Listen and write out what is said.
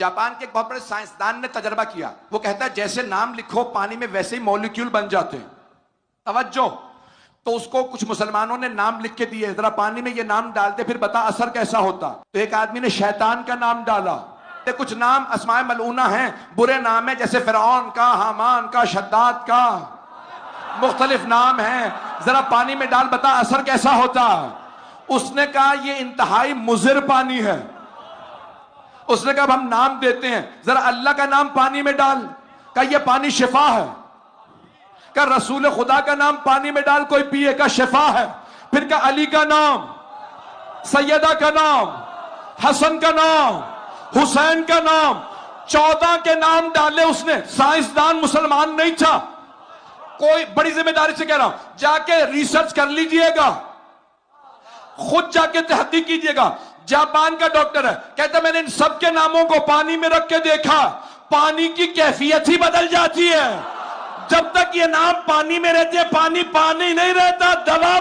Japan کے ایک بہت بڑے سائنسدان نے تجربہ کیا. وہ کہتا ہے جیسے نام لکھو پانی میں ویسے ہی مالیکیول بن جاتے ہیں. توجہ. تو اس کو کچھ مسلمانوں نے نام لکھ کے دیے, ذرا پانی میں یہ نام ڈال دے پھر بتا اثر کیسا ہوتا. تو ایک آدمی نے شیطان کا نام ڈالا. کچھ نام اسماء ملعونہ ہیں, برے نام ہیں, جیسے فرعون کا, حامان کا, شداد کا, مختلف نام ہیں, ذرا پانی میں ڈال بتا اثر کیسا ہوتا. اس نے کہا یہ انتہائی مضر پانی ہے. اس نے کہا اب ہم نام دیتے ہیں, ذرا اللہ کا نام پانی میں ڈال. کہا یہ پانی شفا ہے. کہا رسول خدا کا نام پانی میں ڈال کوئی پیے, کا شفا ہے. پھر کہا علی کا نام, سیدہ کا نام, حسن کا نام, حسین کا نام, 14 کے نام ڈالے اس نے. سائنسدان مسلمان نہیں تھا. کوئی بڑی ذمہ داری سے کہہ رہا ہوں, جا کے ریسرچ کر لیجئے گا, خود جا کے تحقیق کیجئے گا. جاپان کا ڈاکٹر ہے, کہتا میں نے ان سب کے ناموں کو پانی میں رکھ کے دیکھا, پانی کی کیفیت ہی بدل جاتی ہے. جب تک یہ نام پانی میں رہتے پانی پانی نہیں رہتا, دوا